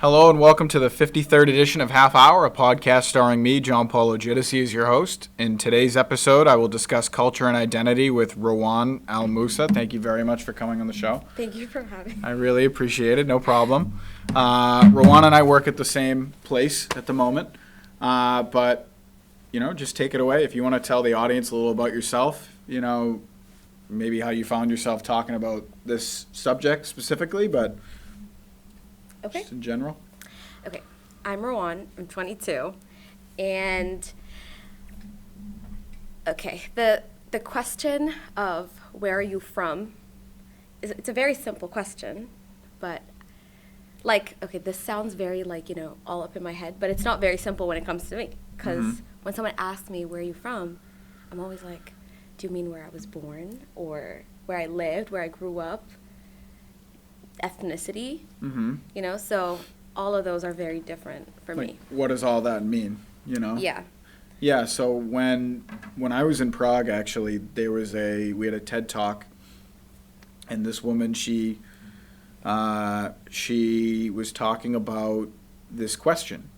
Hello and welcome to the 53rd edition of Half Hour, a podcast starring me, John Paulo Giudice, as your host. In today's episode, I will discuss culture and identity with Rawan Almusa. Thank you very much for coming on the show. Thank you for having me. I really appreciate it. No problem. Rawan and I work at the same place at the moment, but just take it away. If you want to tell the audience a little about yourself, maybe how you found yourself talking about this subject specifically, but Okay. just in general. Okay. I'm Rawan. I'm 22. And okay, the question of where are you from it's a very simple question, but this sounds very all up in my head, but it's not very simple when it comes to me. Because when someone asks me, where are you from? I'm always like, do you mean where I was born or where I lived, where I grew up? Ethnicity, so all of those are very different for me. What does all that mean, Yeah. So when I was in Prague, actually, we had a TED Talk, and this woman, she was talking about this question,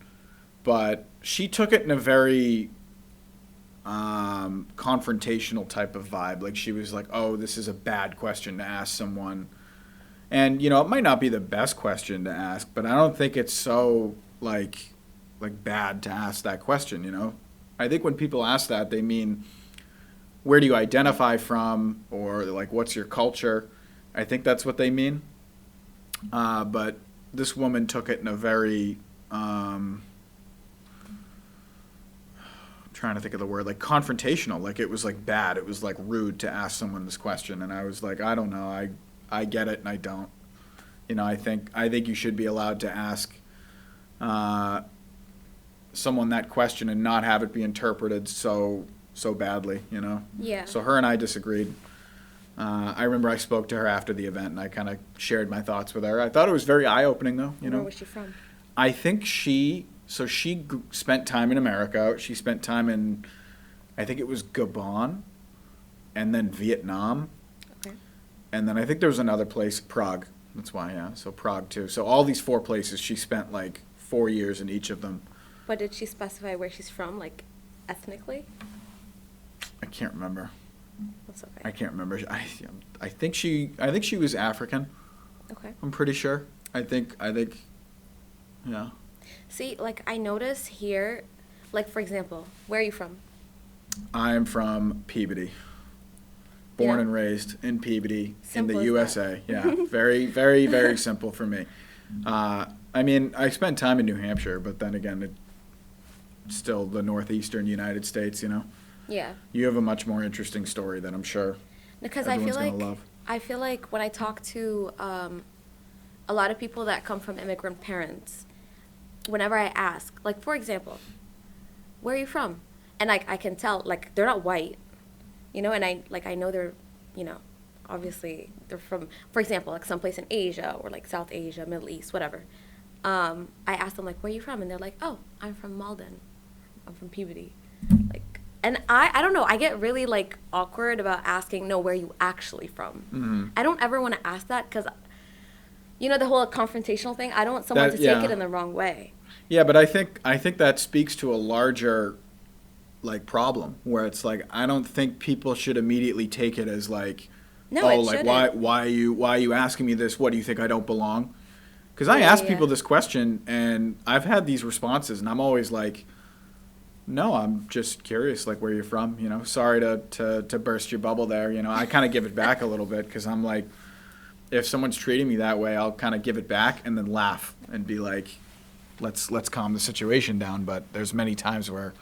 but she took it in a very confrontational type of vibe. Like, she was like, oh, this is a bad question to ask someone. And, it might not be the best question to ask, but I don't think it's so, bad to ask that question, I think when people ask that, they mean, where do you identify from? Or, what's your culture? I think that's what they mean. But this woman took it in a very, I'm trying to think of the word, confrontational. It was, bad. It was, rude to ask someone this question. And I was like, I don't know. I get it and I don't. I think you should be allowed to ask someone that question and not have it be interpreted so badly, Yeah. So her and I disagreed. I remember I spoke to her after the event and I kind of shared my thoughts with her. I thought it was very eye-opening though, Where was she from? I think she spent time in America. She spent time in, I think it was Gabon and then Vietnam. And then I think there was another place, Prague. That's why, yeah. So Prague, too. So all these 4 places, she spent, 4 years in each of them. But did she specify where she's from, ethnically? I can't remember. That's okay. I can't remember. I think she was African. Okay. I'm pretty sure. I think, yeah. See, I notice here, for example, where are you from? I'm from Peabody. Born and raised in Peabody in the USA. Yeah, very, very, very simple for me. I spent time in New Hampshire, but then again, it's still the northeastern United States, Yeah. You have a much more interesting story that I'm sure Because everyone's going to love. I feel like when I talk to a lot of people that come from immigrant parents, whenever I ask, for example, where are you from? And I can tell, they're not white. And I know they're, obviously they're from, for example, someplace in Asia or South Asia, Middle East, whatever. I ask them where are you from? And they're like, oh, I'm from Malden. I'm from Peabody. And I don't know, I get really awkward about asking, no, where are you actually from? Mm-hmm. I don't ever want to ask that because, the whole confrontational thing, I don't want someone to take it in the wrong way. Yeah, but I think that speaks to a larger problem where it's I don't think people should immediately take it as no, oh, it why are you asking me this? What, do you think I don't belong? Because I ask people this question and I've had these responses and I'm always no, I'm just curious where you're from, sorry to burst your bubble there, I kind of give it back a little bit because I'm if someone's treating me that way, I'll kind of give it back and then laugh and be let's calm the situation down. But there's many times where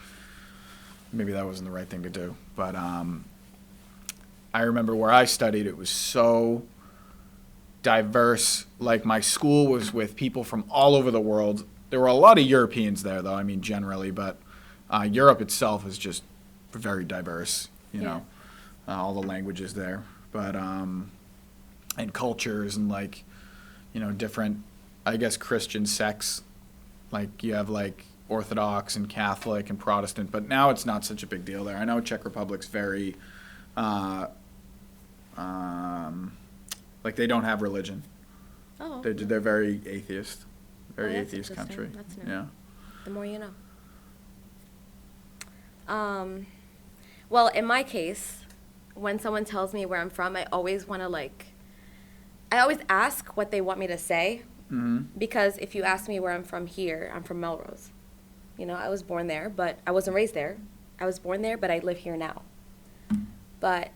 maybe that wasn't the right thing to do. But I remember where I studied, it was so diverse. My school was with people from all over the world. There were a lot of Europeans there, though, generally. But Europe itself is just very diverse, you know, all the languages there. But, and cultures and, different, I guess, Christian sects. You have, Orthodox and Catholic and Protestant, but now it's not such a big deal there. I know Czech Republic's very, they don't have religion. Oh. They're very atheist, very that's atheist interesting. country. That's new. Yeah. The more you know. Well, in my case, when someone tells me where I'm from, I always want to I always ask what they want me to say. Mm-hmm. Because if you ask me where I'm from here, I'm from Melrose. You know, I was born there, but I wasn't raised there. I was born there, but I live here now. But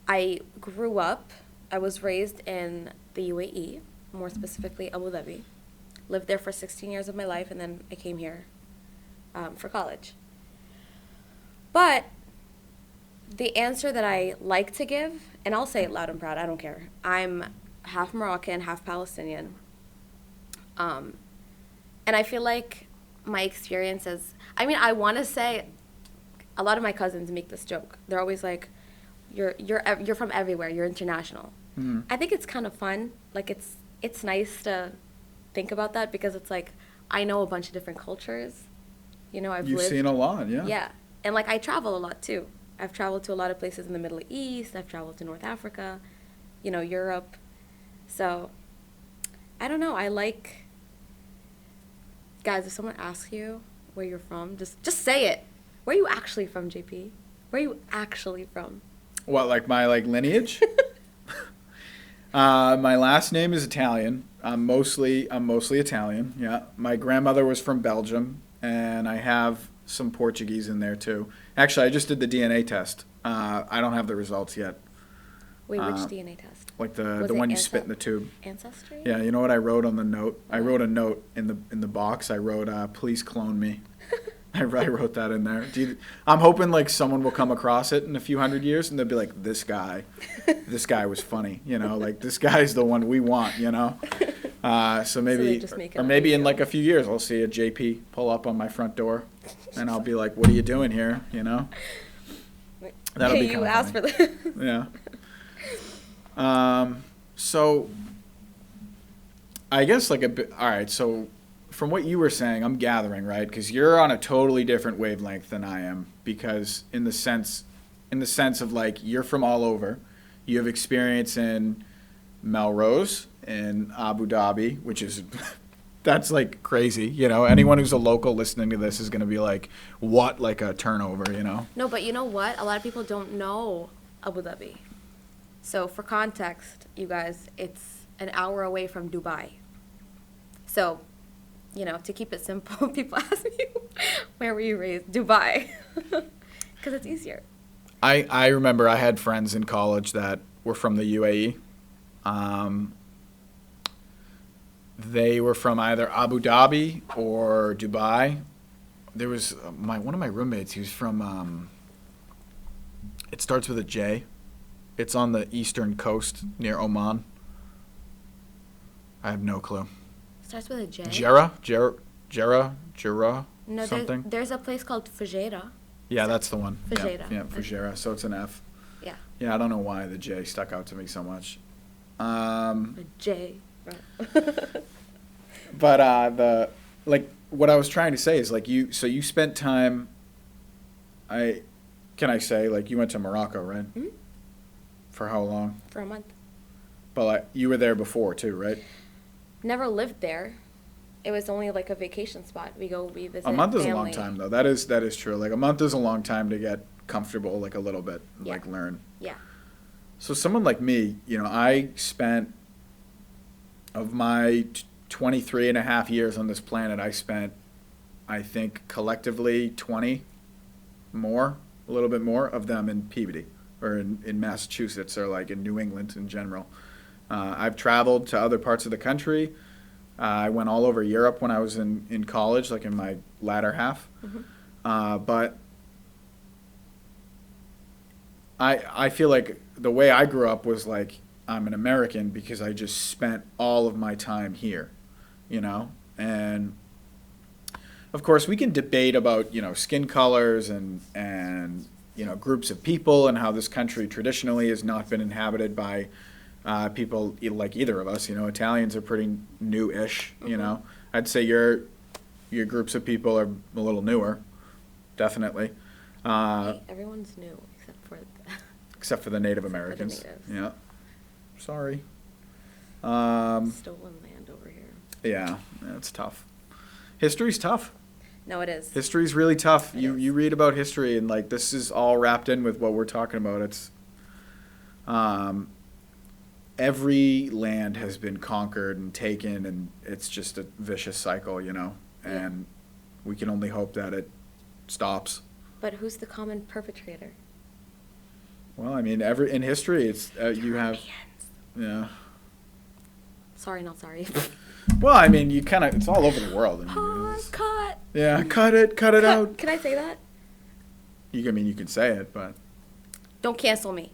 I grew up, I was raised in the UAE, more specifically Abu Dhabi. Lived there for 16 years of my life, and then I came here for college. But the answer that I like to give, and I'll say it loud and proud, I don't care. I'm half Moroccan, half Palestinian. And I feel like my experiences, I mean, I want to say, a lot of my cousins make this joke. They're always like, you're from everywhere, you're international. Mm-hmm. I think it's kind of fun. Like, it's nice to think about that because it's like, I know a bunch of different cultures. You know, You've seen a lot, yeah. Yeah. And like, I travel a lot too. I've traveled to a lot of places in the Middle East. I've traveled to North Africa, you know, Europe. So, I don't know. Guys, if someone asks you where you're from, just say it. Where are you actually from, JP? Where are you actually from? What, like my lineage? My last name is Italian. I'm mostly Italian. Yeah. My grandmother was from Belgium, and I have some Portuguese in there too. Actually, I just did the DNA test. I don't have the results yet. Wait, which DNA test? Like the one you spit in the tube. Ancestry? Yeah, you know what I wrote on the note? I wrote a note in the box. I wrote, "Please clone me." I wrote that in there. I'm hoping like someone will come across it in a few hundred years and they'll be like, this guy was funny, you know, like this guy's the one we want, you know. So maybe, or maybe in like a few years I'll see a JP pull up on my front door, and I'll be like, what are you doing here, you know? That'll be you asked for this. Yeah. So I guess like a bit. All right. So from what you were saying, I'm gathering, right? Because you're on a totally different wavelength than I am. Because in the sense of like you're from all over, you have experience in Melrose and Abu Dhabi, which is that's like crazy. You know, anyone who's a local listening to this is going to be like, what, like a turnover, you know? No, but you know what? A lot of people don't know Abu Dhabi. So for context, you guys, it's an hour away from Dubai. So, you know, to keep it simple, people ask me, where were you raised? Dubai. Because it's easier. I remember I had friends in college that were from the UAE. They were from either Abu Dhabi or Dubai. There was one of my roommates. He was from. It starts with a J. It's on the eastern coast near Oman. I have no clue. Starts with a J? Jera, no, something. There's a place called Fujairah. Yeah, that's the one. Fujairah. Yeah, Fujairah. So it's an F. Yeah. Yeah, I don't know why the J stuck out to me so much. A J. But what I was trying to say is like you spent time. Can I say like you went to Morocco, right? Mm-hmm. For how long? For a month. But like, you were there before too, right? Never lived there. It was only like a vacation spot. We visit. A month is family. a long time though. That is true. Like a month is a long time to get comfortable, like a little bit, Yeah. like learn. Yeah. So someone like me, you know, I spent of my 23 and a half years on this planet, I think collectively 20 more, a little bit more of them in Peabody or in Massachusetts or like in New England in general. I've traveled to other parts of the country. I went all over Europe when I was in college, like in my latter half. Mm-hmm. But I feel like the way I grew up was like I'm an American because I just spent all of my time here, you know? And of course we can debate about, you know, skin colors and you know, groups of people and how this country traditionally has not been inhabited by people like either of us. You know, Italians are pretty new-ish, you Mm-hmm. know. I'd say your groups of people are a little newer, definitely. Hey, everyone's new except for the Native Americans. natives. Yeah. Sorry. Stolen land over here. Yeah, it's tough. History's tough. No, it is. History's really tough. It You is. you read about history and like this is all wrapped in with what we're talking about. It's um every land has been conquered and taken and it's just a vicious cycle, you know. Yeah. And we can only hope that it stops. But who's the common perpetrator? Well, I mean, every in history it's you have Europeans. yeah. Sorry, not sorry. Well, I mean, you kind of it's all over the world. I mean, Pause, cut. yeah, cut it out. Can I say that? I mean, you can say it, but Don't cancel me.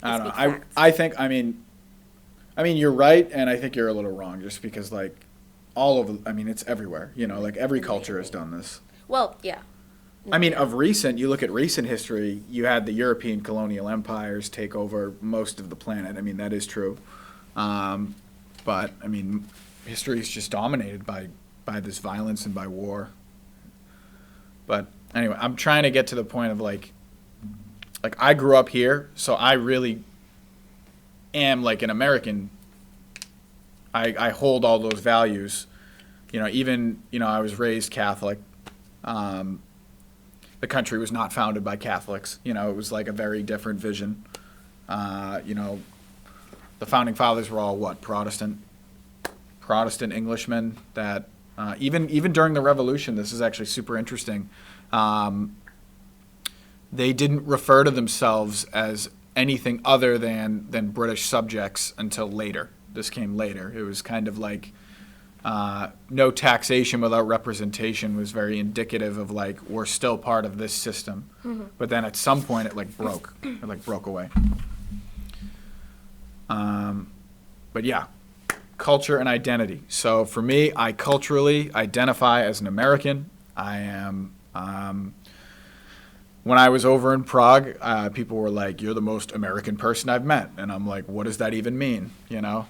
I don't know. speak I facts. I think I mean you're right, and I think you're a little wrong, just because like all over. I mean, it's everywhere. You know, like every culture has done this. Well, yeah. I mean, of recent, you look at recent history. You had the European colonial empires take over most of the planet. I mean, that is true. But I mean, history is just dominated by this violence and by war. But anyway, I'm trying to get to the point of like I grew up here, so I really am like an American. I hold all those values. You know, even, you know, I was raised Catholic. The country was not founded by Catholics. You know, it was like a very different vision. You know, the founding fathers were all what? Protestant Englishmen that even during the Revolution, this is actually super interesting. They didn't refer to themselves as anything other than British subjects until later. This came later. It was kind of like no taxation without representation was very indicative of like we're still part of this system. Mm-hmm. But then at some point it like broke. It like broke away. But yeah, culture and identity. So for me, I culturally identify as an American. I am. When I was over in Prague, people were like, "You're the most American person I've met," and I'm like, "What does that even mean?" You know.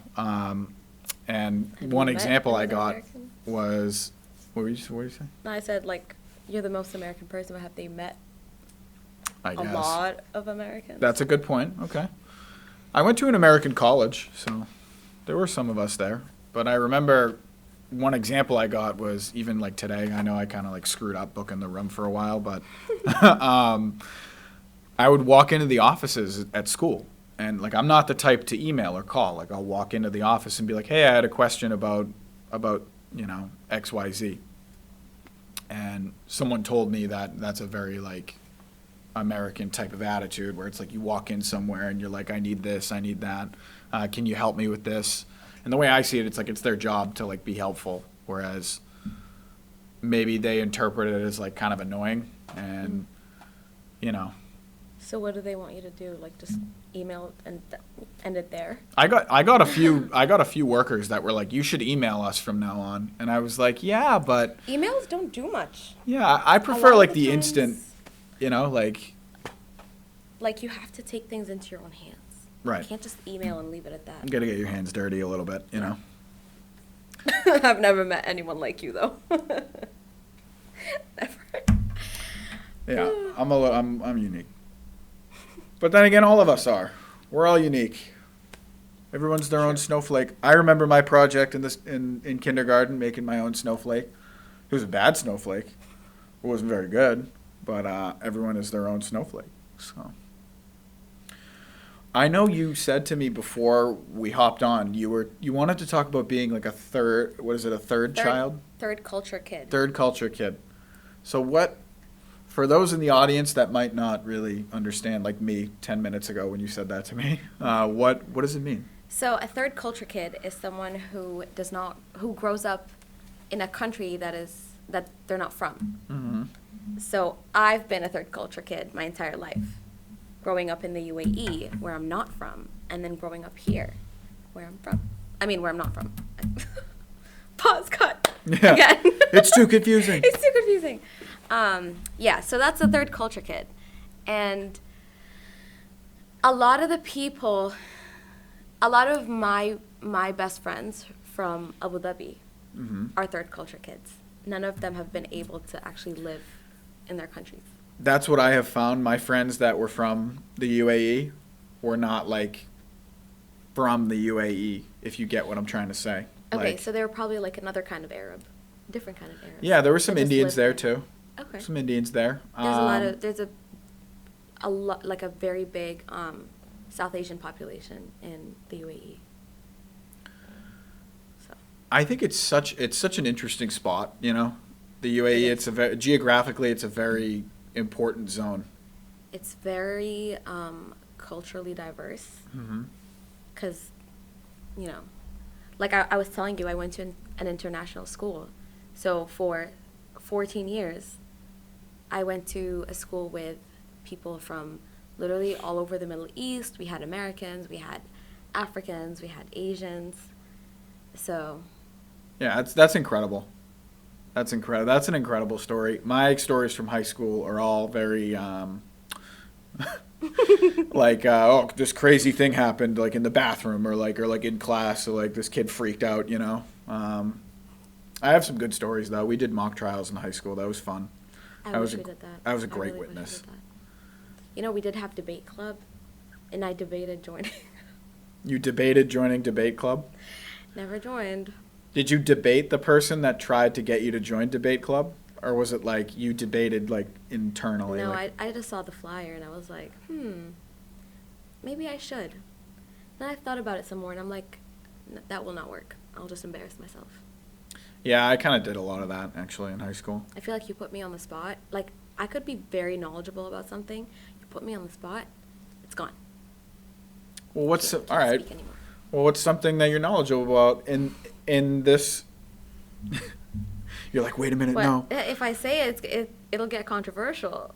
And Have one you met example I another got American? was, what were you saying? No, I said, like, you're the most American person, but have they met I a guess. lot of Americans? That's a good point. Okay. I went to an American college, so there were some of us there. But I remember one example I got was even like today. I know I kind of like screwed up booking the room for a while, but I would walk into the offices at school. And like I'm not the type to email or call. Like I'll walk into the office and be like, "Hey, I had a question about you know XYZ." And someone told me that that's a very like American type of attitude where it's like you walk in somewhere and you're like, "I need this, I need that. Can you help me with this?" And the way I see it, it's like it's their job to like be helpful, whereas maybe they interpret it as like kind of annoying and you know. So what do they want you to do? Like just email and end it there? I got a few workers that were like, "You should email us from now on," and I was like, "Yeah, but Emails don't do much. yeah, I A prefer lot like of the times, instant, you know, like Like you have to take things into your own hands. right. You can't just email and leave it at that. You gotta get your hands dirty a little bit, you know. I've never met anyone like you though. Never. Yeah, I'm unique. But then again, all of us are. We're all unique. Everyone's their own snowflake. I remember my project in kindergarten, making my own snowflake. It was a bad snowflake. It wasn't very good, but everyone is their own snowflake. So I know you said to me before we hopped on, you wanted to talk about being like a third. What is it? A third child? Third culture kid. Third culture kid. So what? For those in the audience that might not really understand, like me 10 minutes ago when you said that to me, what does it mean? So a third culture kid is someone who grows up in a country that they're not from. Mm-hmm. So I've been a third culture kid my entire life, growing up in the UAE where I'm not from, and then growing up here, where I'm from. I mean, where I'm not from. Pause. Cut. Yeah. Again. It's too confusing. It's too confusing. Yeah, so that's a third culture kid. And a lot of my best friends from Abu Dhabi Mm-hmm. are third culture kids. None of them have been able to actually live in their countries. That's what I have found. My friends that were from the UAE were not like from the UAE, if you get what I'm trying to say. Okay, Like, so they were probably like another kind of Arab, different kind of Arab. yeah, there were some that just Indians lived there too. Okay. Some Indians there. There's a lot, like a very big South Asian population in the UAE. So I think it's such an interesting spot, you know. The UAE, It is. geographically it's a very important zone. it's very culturally diverse Hmm. because, you know, like I was telling you, I went to an international school. So for 14 years, I went to a school with people from literally all over the Middle East. We had Americans, we had Africans, we had Asians. So, Yeah, that's incredible. That's incredible. That's an incredible story. My stories from high school are all very like oh, this crazy thing happened like in the bathroom or like in class, or like this kid freaked out, you know. I have some good stories though. We did mock trials in high school. That was fun. I wish we did that. I was a I great really wish we witness. did that. You know, we did have debate club, and I debated joining. You debated joining debate club? Never joined. Did you debate the person that tried to get you to join debate club? Or was it like you debated like internally? No, like, I just saw the flyer and I was like, maybe I should. Then I thought about it some more and I'm like, that will not work. I'll just embarrass myself. yeah, I kind of did a lot of that actually in high school. I feel like you put me on the spot. Like, I could be very knowledgeable about something. You put me on the spot, it's gone. Well, what's all Can't right? speak anymore. Well, what's something that you're knowledgeable about in this? You're like, wait a minute, But no. if I say it, it'll get controversial.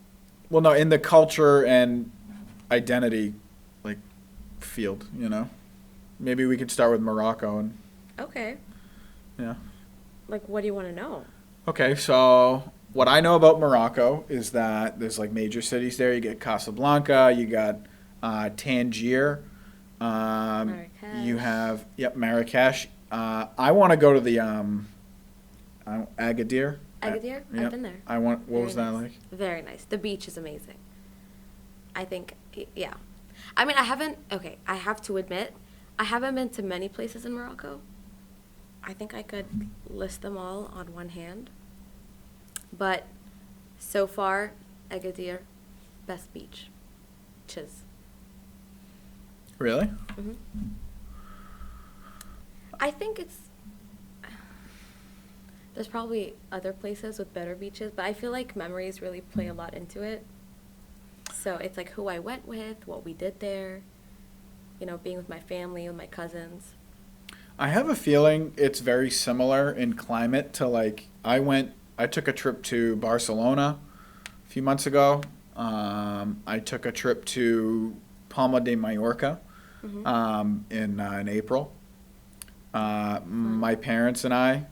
Well, no, in the culture and identity, like, field, you know. Maybe we could start with Morocco and Okay. yeah. Like, what do you want to know? Okay, so what I know about Morocco is that there's like major cities there. You get Casablanca, you got Tangier, Marrakesh. you have Marrakesh. I want to go to the Agadir. Agadir? Yep. I've been there. What Very was that nice. like? Very nice. The beach is amazing. I think, yeah. I mean, I have to admit, I haven't been to many places in Morocco. I think I could list them all on one hand. But so far, Agadir, best beach. Chiz. Really? Hmm. I think there's probably other places with better beaches, but I feel like memories really play a lot into it. So it's like who I went with, what we did there, you know, being with my family, with my cousins. I have a feeling it's very similar in climate to like I took a trip to Barcelona a few months ago. I took a trip to Palma de Mallorca in April. My parents and I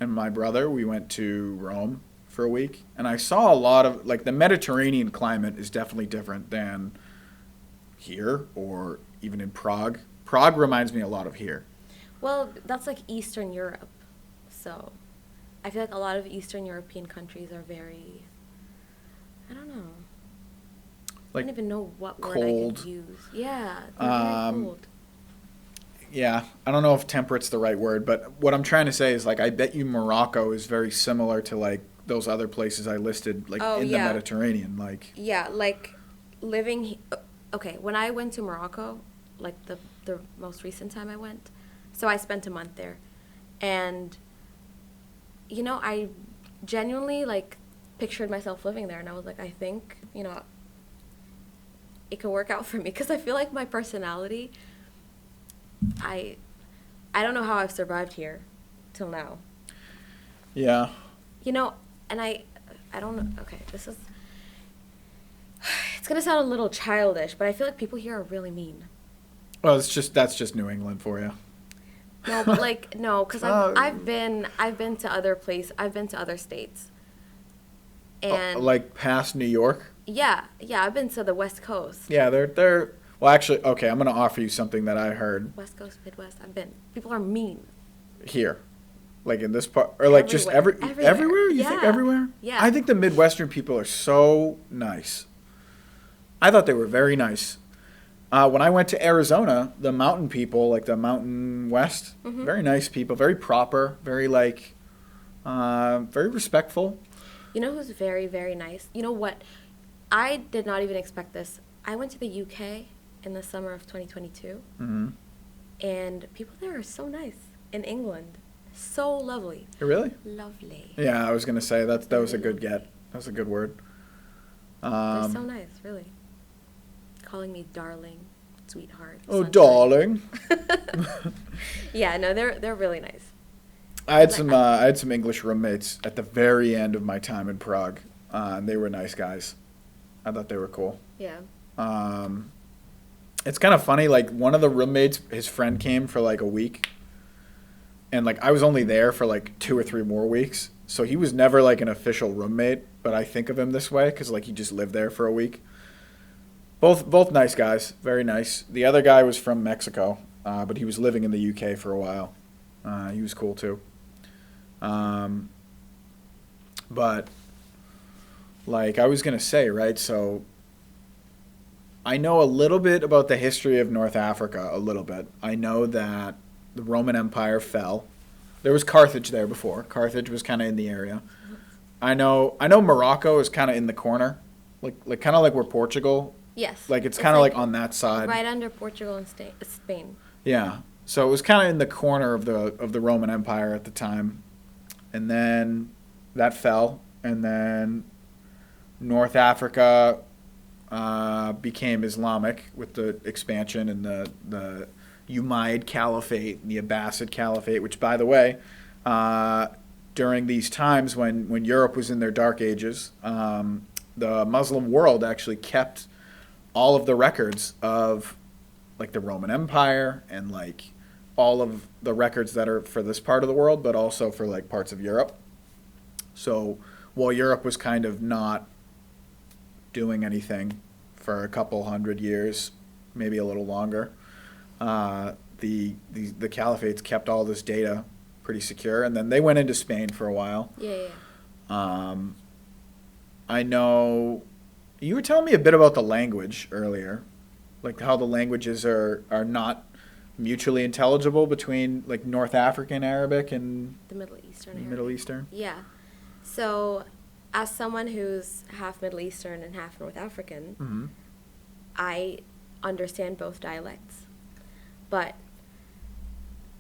and my brother, we went to Rome for a week, and I saw a lot of like the Mediterranean climate is definitely different than here or even in Prague. Prague reminds me a lot of here. Well, that's like Eastern Europe. So I feel like a lot of Eastern European countries are very, I don't know. Like I don't even know what word I cold. could use. Yeah, they're very cold. Yeah, I don't know if temperate's the right word, but what I'm trying to say is like I bet you Morocco is very similar to like those other places I listed like Oh, in yeah. the Mediterranean. Like Yeah, like okay, when I went to Morocco, like the most recent time I went, so I spent a month there. And you know, I genuinely like pictured myself living there and I was like, I think, you know, it could work out for me because I feel like my personality I don't know how I've survived here till now. yeah. You know, and I don't know. Okay, this is. It's gonna sound a little childish, but I feel like people here are really mean. Well, that's just New England for you. No, but like no, because Oh. I've been to other I've been to other states. And Like past New York. yeah, I've been to the West Coast. Yeah, they're well actually okay. I'm gonna offer you something that I heard West Coast, Midwest. I've been. People are mean. here, like in this part, or like just Everywhere. everywhere. You think Yeah. everywhere? Yeah. I think the Midwestern people are so nice. I thought they were very nice. When I went to Arizona, the mountain people, like the Mountain West, very nice people, very proper, very like, very respectful. You know who's very, very nice? You know what? I did not even expect this. I went to the UK in the summer of 2022, and people there are so nice. In England, so lovely. Really? Lovely. Yeah, I was gonna say that was a good get. That was a good word. They're so nice, really. Calling me darling, sweetheart. Oh, sunshine. darling. Yeah, no, they're really nice. I had some English roommates at the very end of my time in Prague, and they were nice guys. I thought they were cool. Yeah. It's kind of funny. Like one of the roommates, his friend came for like a week, and like I was only there for like 2 or 3 more weeks, so he was never like an official roommate. But I think of him this way because like he just lived there for a week. Both nice guys, very nice. The other guy was from Mexico, but he was living in the UK for a while. He was cool too. But like I was gonna say, right? So I know a little bit about the history of North Africa. A little bit. I know that the Roman Empire fell. There was Carthage there before. Carthage was kind of in the area. I know Morocco is kind of in the corner, like kind of like where Portugal. Yes. Like it's kind of like on that side. Right under Portugal and Spain. Yeah. So it was kind of in the corner of the Roman Empire at the time, and then that fell, and then North Africa became Islamic with the expansion and the Umayyad Caliphate and the Abbasid Caliphate, which, by the way, during these times when Europe was in their dark ages, the Muslim world actually kept all of the records of like the Roman Empire and like all of the records that are for this part of the world, but also for like parts of Europe. So while Europe was kind of not doing anything for a couple hundred years, maybe a little longer, the caliphates kept all this data pretty secure, and then they went into Spain for a while. Yeah. I know you were telling me a bit about the language earlier, like how the languages are not mutually intelligible between like North African Arabic and The Middle Eastern. the Arabic. Middle Eastern. Yeah. So, as someone who's half Middle Eastern and half North African, I understand both dialects. But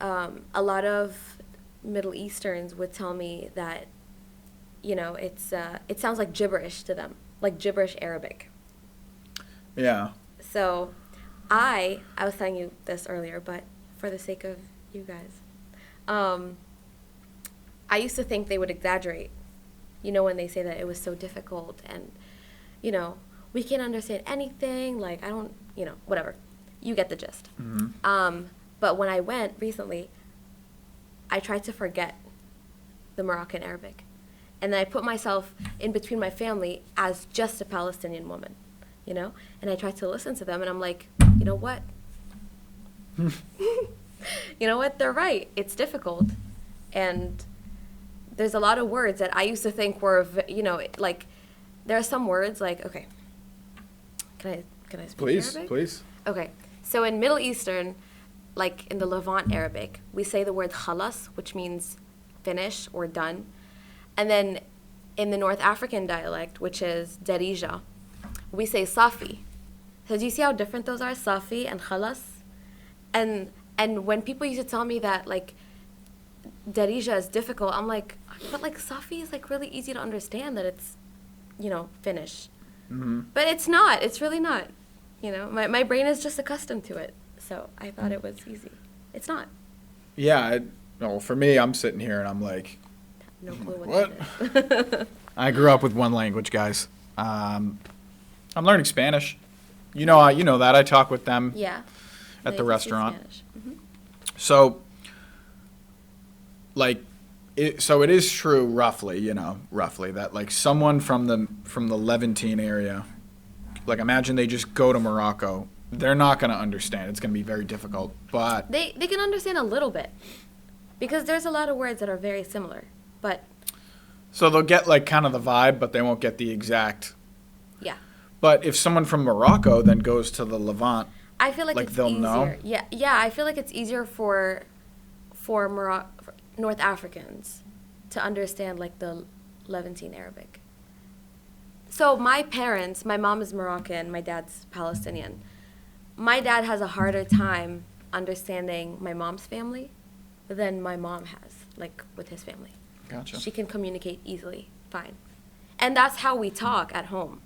a lot of Middle Easterns would tell me that, you know, it sounds like gibberish to them, like gibberish Arabic. Yeah. So, I was telling you this earlier, but for the sake of you guys, I used to think they would exaggerate. You know, when they say that it was so difficult and, you know, we can't understand anything, like, I don't, you know, whatever. You get the gist. But when I went recently, I tried to forget the Moroccan Arabic. And then I put myself in between my family as just a Palestinian woman, you know? And I tried to listen to them, and I'm like, you know what? You know what? They're right. It's difficult. And there's a lot of words that I used to think were, you know, like, there are some words like, okay, can I speak Arabic? Please. Okay, so in Middle Eastern, like in the Levant Arabic, we say the word khalas, which means finish or done. And then in the North African dialect, which is Darija, we say safi. So do you see how different those are, safi and khalas? And when people used to tell me that, like, Darija is difficult, I'm like, but like safi is like really easy to understand, that it's, you know, finish. But it's not. It's really not. You know, my brain is just accustomed to it. So I thought it was easy. It's not. Yeah. No, for me, I'm sitting here and I'm like, No clue what? that is. I grew up with one language, guys. I'm learning Spanish. You know that. I talk with them Yeah. at the No, you can speak restaurant. Spanish. So, like, so it is true, roughly, that like someone from the Levantine area, like imagine they just go to Morocco, they're not going to understand. It's going to be very difficult. But They can understand a little bit, because there's a lot of words that are very similar. But so they'll get like kind of the vibe, but they won't get the exact. yeah. But if someone from Morocco then goes to the Levant, I feel like Like it's they'll easier. know? Yeah, yeah. I feel like it's easier for for North Africans to understand like the Levantine Arabic. So my parents, my mom is Moroccan, my dad's Palestinian. My dad has a harder time understanding my mom's family than my mom has, like with his family. Gotcha. She can communicate easily, fine. And that's how we talk at home.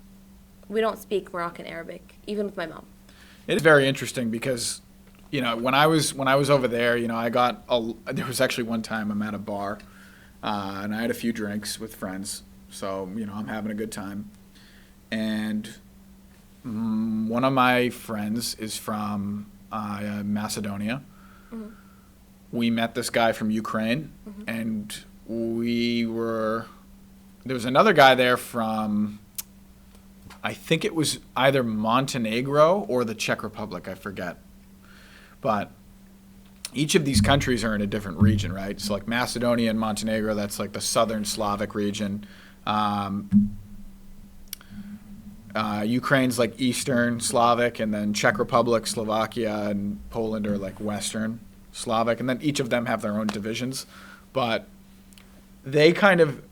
We don't speak Moroccan Arabic, even with my mom. It's very interesting because, when I was over there, there was actually one time I'm at a bar, and I had a few drinks with friends, so I'm having a good time, and one of my friends is from Macedonia. Mm-hmm. We met this guy from Ukraine, Mm-hmm. and there was another guy there from, I think it was either Montenegro or the Czech Republic, I forget. But each of these countries are in a different region, right? So like Macedonia and Montenegro, that's like the southern Slavic region. Ukraine's like Eastern Slavic, and then Czech Republic, Slovakia, and Poland are like Western Slavic, and then each of them have their own divisions. But they kind of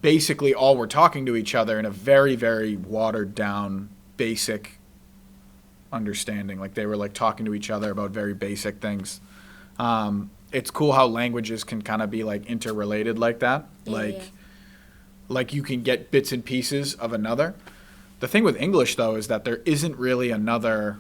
basically all were talking to each other in a very, very watered down, basic understanding. Like they were like talking to each other about very basic things. It's cool how languages can kind of be like interrelated like that. Yeah. Like you can get bits and pieces of another. The thing with English though is that there isn't really another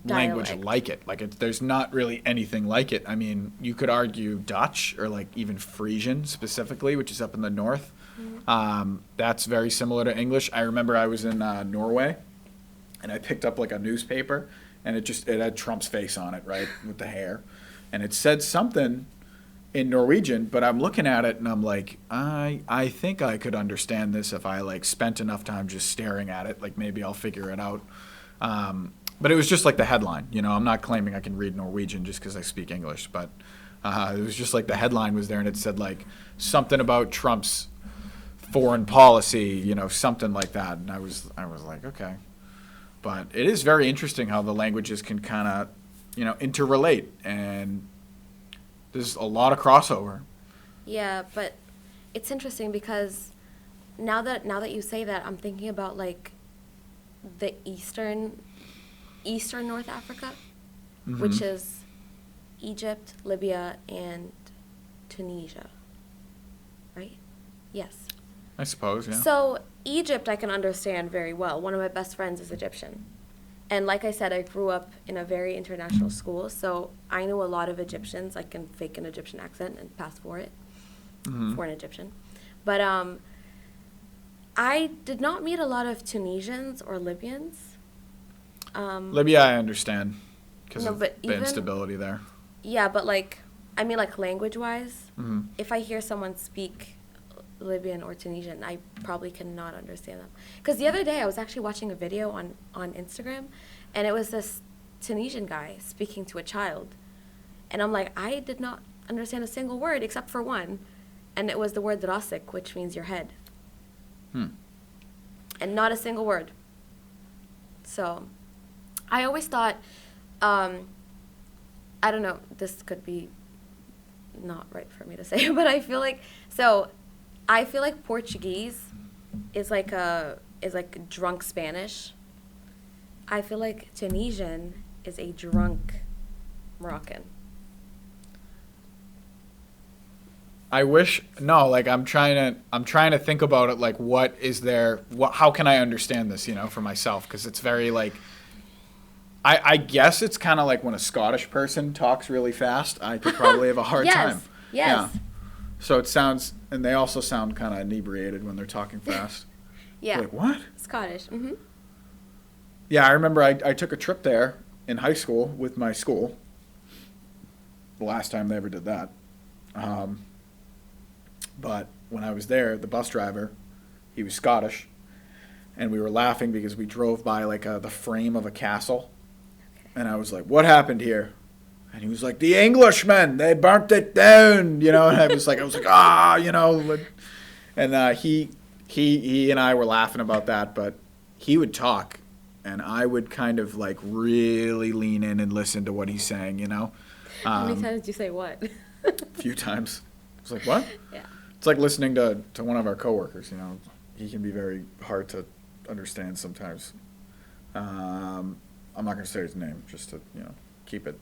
language Dialect. like it. There's not really anything like it. I mean, you could argue Dutch or like even Frisian specifically, which is up in the north. Mm-hmm. That's very similar to English. I remember I was in Norway, and I picked up like a newspaper, and it had Trump's face on it, right, with the hair, and it said something in Norwegian, but I'm looking at it and I'm like, I think I could understand this if I like spent enough time just staring at it. Like maybe I'll figure it out. But it was just like the headline. I'm not claiming I can read Norwegian just because I speak English, but it was just like the headline was there, and it said like something about Trump's foreign policy, something like that. And I was like, okay. But it is very interesting how the languages can kind of, interrelate, and there's a lot of crossover. Yeah, but it's interesting because now that you say that, I'm thinking about like the Eastern North Africa, Mm-hmm. which is Egypt, Libya, and Tunisia. Right? Yes. I suppose, yeah. So Egypt I can understand very well. One of my best friends is Egyptian. And like I said, I grew up in a very international school, so I know a lot of Egyptians. I can fake an Egyptian accent and pass for it, Mm-hmm. for an Egyptian. But I did not meet a lot of Tunisians or Libyans. Libya, I understand because No, of but the even- instability there. Yeah, but like language-wise, Mm-hmm. if I hear someone speak Libyan or Tunisian, I probably cannot understand them. Because the other day I was actually watching a video on Instagram, and it was this Tunisian guy speaking to a child. And I'm like, I did not understand a single word except for one, and it was the word rasik, which means your head. And not a single word. So I always thought, I don't know, this could be not right for me to say, but I feel like Portuguese is like drunk Spanish. I feel like Tunisian is a drunk Moroccan. I wish I'm trying to think about it, like how can I understand this, for myself, because it's very like I guess it's kind of like when a Scottish person talks really fast, I could probably have a hard time. Yes. Yeah. So it sounds, and they also sound kind of inebriated when they're talking fast. Yeah. Like, what? Scottish. Mm-hmm. Yeah, I remember I took a trip there in high school with my school. The last time they ever did that. But when I was there, the bus driver, he was Scottish, and we were laughing because we drove by like the frame of a castle. And I was like, what happened here? And he was like, the Englishmen, they burnt it down, and I was like, and he and I were laughing about that, but he would talk and I would kind of like really lean in and listen to what he's saying, you know. How many times did you say what? A few times. It's like, what? Yeah. It's like listening to one of our coworkers, you know. He can be very hard to understand sometimes. I'm not going to say his name, just to, you know, keep it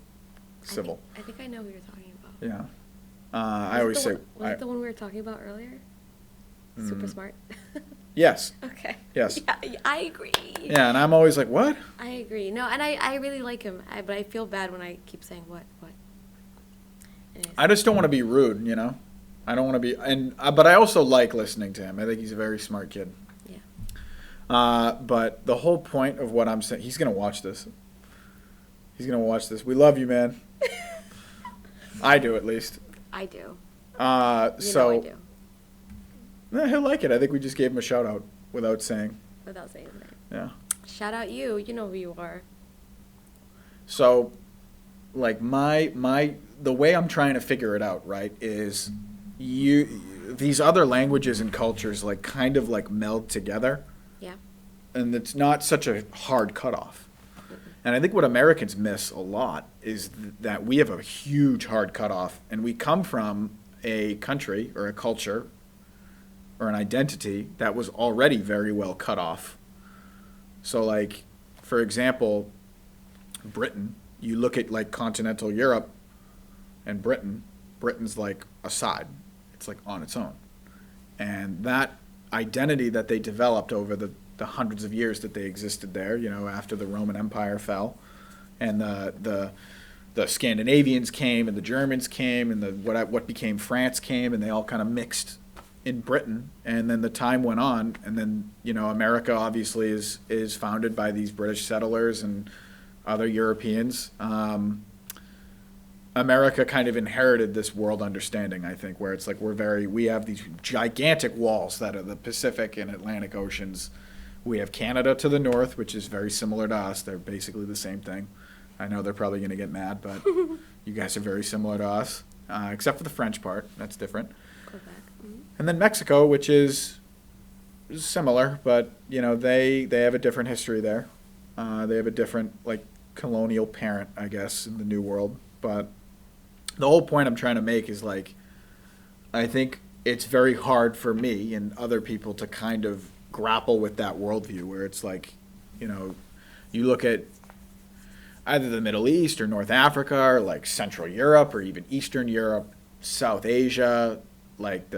civil. I think I know who you're talking about. Yeah. I always say... Was it the one we were talking about earlier? Super smart? Yes. Okay. Yes. Yeah, I agree. Yeah, and I'm always like, what? I agree. No, and I really like him, but I feel bad when I keep saying what. Anyways. I just don't want to be rude, you know? I don't want to be... but I also like listening to him. I think he's a very smart kid. Yeah. But the whole point of what I'm saying... He's going to watch this. He's going to watch this. We love you, man. I do, at least. I do. I do. He'll like it. I think we just gave him a shout-out without saying. Without saying his name. Yeah. Shout out you. You know who you are. So, like, the way I'm trying to figure it out, right, is these other languages and cultures, like, kind of, like, meld together. Yeah. And it's not such a hard cutoff. And I think what Americans miss a lot is that we have a huge hard cutoff, and we come from a country or a culture or an identity that was already very well cut off. So, like, for example, Britain, you look at, like, continental Europe and Britain's like a side. It's like on its own. And that identity that they developed over the hundreds of years that they existed there, you know, after the Roman Empire fell, and the Scandinavians came, and the Germans came, and what became France came, and they all kind of mixed in Britain, and then the time went on, and then, you know, America obviously is founded by these British settlers and other Europeans. America kind of inherited this world understanding, I think, where it's like we have these gigantic walls that are the Pacific and Atlantic Oceans. We have Canada to the north, which is very similar to us. They're basically the same thing. I know they're probably going to get mad, but you guys are very similar to us, except for the French part. That's different. Quebec. Mm-hmm. And then Mexico, which is similar, but, you know, they have a different history there. They have a different, like, colonial parent, I guess, in the New World. But the whole point I'm trying to make is, like, I think it's very hard for me and other people to kind of grapple with that worldview where it's like, you know, you look at either the Middle East or North Africa or, like, Central Europe or even Eastern Europe, South Asia, like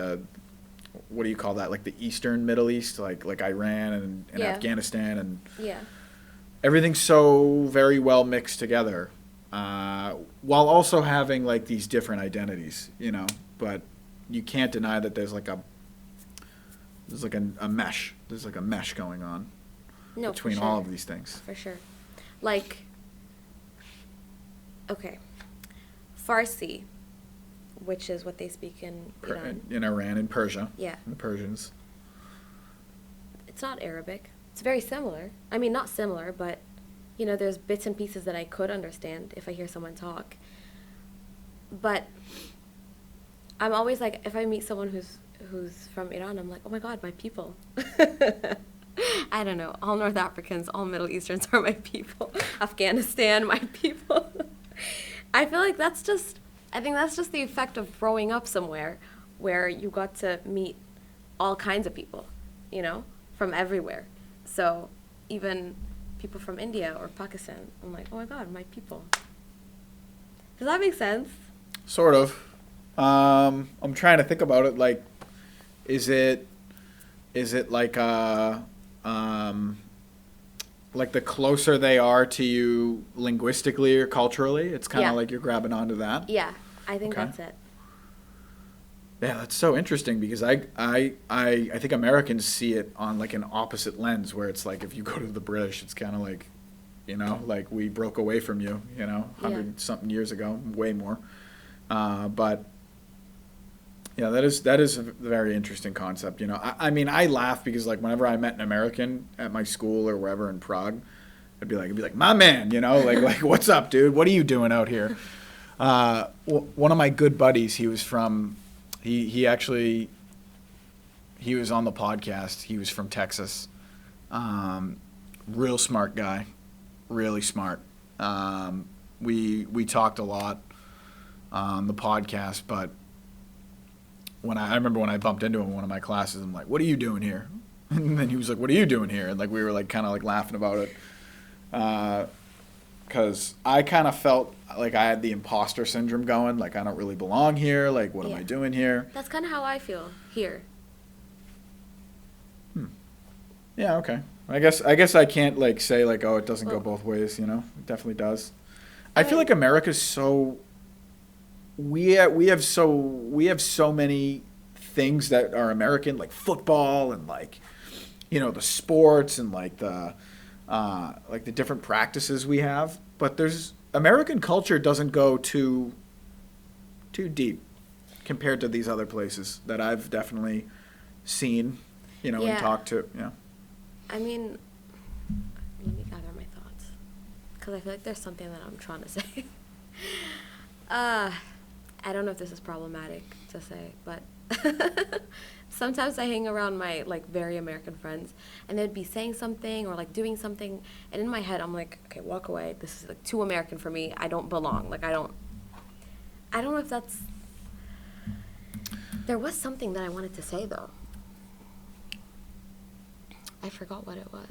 what do you call that? Like the Eastern Middle East, like Iran and Yeah. Afghanistan, and Yeah. everything's so very well mixed together, while also having, like, these different identities, you know. But you can't deny that there's like a mesh. There's like a mesh going on No, between for all sure. of these things. For sure. Like, okay, Farsi, which is what they speak in Iran. In Iran and Persia. Yeah. The Persians. It's not Arabic. It's very similar. I mean, not similar, but, you know, there's bits and pieces that I could understand if I hear someone talk. But I'm always like, if I meet someone who's from Iran, I'm like, oh my God, my people. I don't know. All North Africans, all Middle Easterns are my people. Afghanistan, my people. I feel like I think that's just the effect of growing up somewhere where you got to meet all kinds of people, you know, from everywhere. So even people from India or Pakistan, I'm like, oh my God, my people. Does that make sense? Sort of. I'm trying to think about it. Like, is it like like the closer they are to you linguistically or culturally, it's kind of Yeah. like you're grabbing onto that? Yeah, I think Okay. that's it. Yeah, that's so interesting because I think Americans see it on, like, an opposite lens where it's like if you go to the British, it's kind of like, you know, like we broke away from you, you know, 100-something years ago, way more. But yeah, that is a very interesting concept. You know, I mean, I laugh because, like, whenever I met an American at my school or wherever in Prague, I'd be like, my man, you know, like what's up, dude? What are you doing out here? One of my good buddies, he was from, he was on the podcast. He was from Texas. real smart guy, really smart. We talked a lot on the podcast, but I remember when I bumped into him in one of my classes, I'm like, "What are you doing here?" And then he was like, "What are you doing here?" And like we were like kind of like laughing about it, because I kind of felt like I had the imposter syndrome going, like I don't really belong here. Like, what am I doing here? That's kind of how I feel here. Yeah. Okay. I guess I can't like say like, oh, it doesn't go both ways. You know, it definitely does. I feel like America's so. We have so many things that are American, like football and like, the sports and like the different practices we have. But American culture doesn't go too deep compared to these other places that I've definitely seen, and talked to. Yeah. I mean, let me gather my thoughts, because I feel like there's something that I'm trying to say. I don't know if this is problematic to say, but sometimes I hang around my like very American friends, and they'd be saying something or like doing something, and in my head I'm like, okay, walk away. This is like too American for me. I don't belong. Like I don't know if that's. There was something that I wanted to say though. I forgot what it was.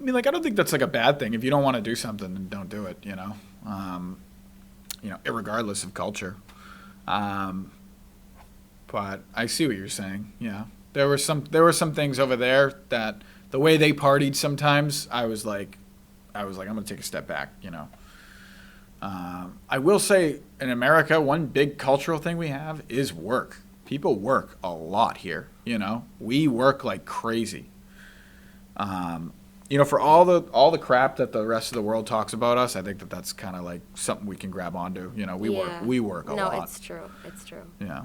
I mean, like I don't think that's like a bad thing. If you don't want to do something, then don't do it. Irregardless of culture. But I see what you're saying. Yeah, there were some things over there that the way they partied sometimes, I was like, I'm gonna take a step back. I will say in America, one big cultural thing we have is work. People work a lot here. We work like crazy. For all the crap that the rest of the world talks about us, I think that's kind of like something we can grab onto. We work a lot. No, it's true. It's true. Yeah.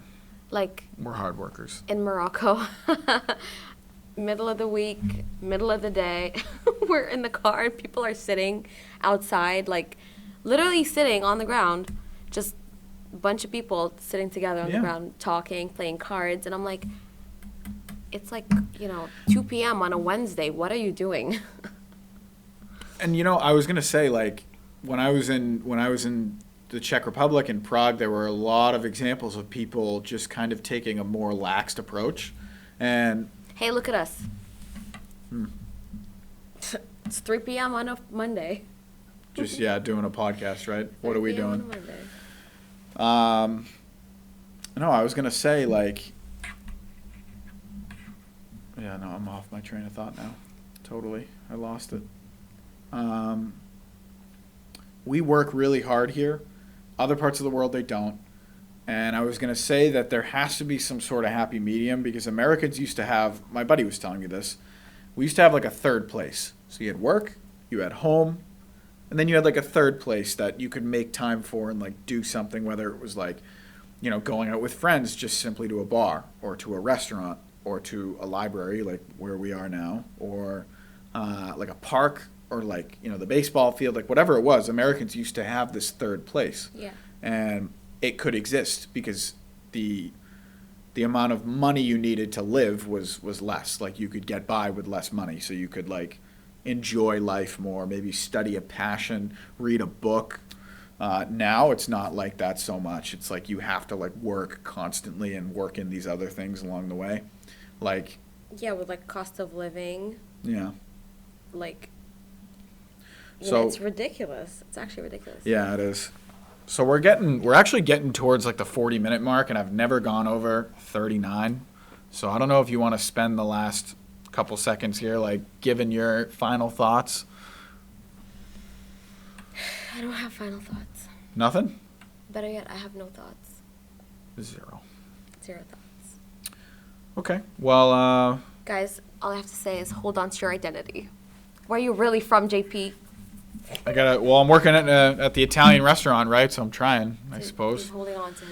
Like we're hard workers. In Morocco, middle of the week, middle of the day, we're in the car and people are sitting outside, like literally sitting on the ground, just a bunch of people sitting together on the ground, talking, playing cards, and I'm like, it's like, 2 p.m. on a Wednesday. What are you doing? And I was gonna say, like, when I was in the Czech Republic in Prague, there were a lot of examples of people just kind of taking a more laxed approach. And hey, look at us. It's 3 p.m. on a Monday. Just doing a podcast, right? What are we doing? No, I was gonna say like. Yeah, no, I'm off my train of thought now. Totally. I lost it. We work really hard here. Other parts of the world, they don't. And I was going to say that there has to be some sort of happy medium because Americans used to have, my buddy was telling me this, we used to have like a third place. So you had work, you had home, and then you had like a third place that you could make time for and like do something, whether it was like, going out with friends just simply to a bar or to a restaurant or to a library like where we are now, or like a park, or like, the baseball field, like whatever it was, Americans used to have this third place. Yeah. And it could exist because the amount of money you needed to live was less. Like you could get by with less money, so you could like enjoy life more, maybe study a passion, read a book. Now it's not like that so much. It's like you have to like work constantly and work in these other things along the way. Like with like cost of living. Yeah. Like so it's ridiculous. It's actually ridiculous. Yeah, it is. So we're actually getting towards like the 40-minute mark, and I've never gone over 39. So I don't know if you want to spend the last couple seconds here like giving your final thoughts. I don't have final thoughts. Nothing? Better yet, I have no thoughts. Zero thoughts. Okay. Well, guys, all I have to say is hold on to your identity. Where are you really from, JP? I'm working at the Italian restaurant, right? So I'm trying, I suppose. He's holding on to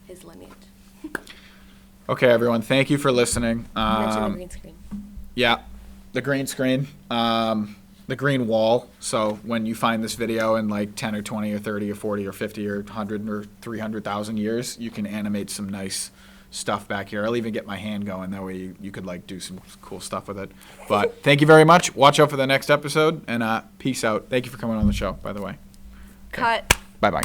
his lineage. Okay, everyone. Thank you for listening. Mention the green screen. Yeah, the green screen, the green wall. So when you find this video in like 10 or 20 or 30 or 40 or 50 or 100 or 300,000 years, you can animate some nice stuff back here. I'll even get my hand going. That way you could like do some cool stuff with it. But thank you very much. Watch out for the next episode, and peace out. Thank you for coming on the show, by the way. Cut. Bye-bye.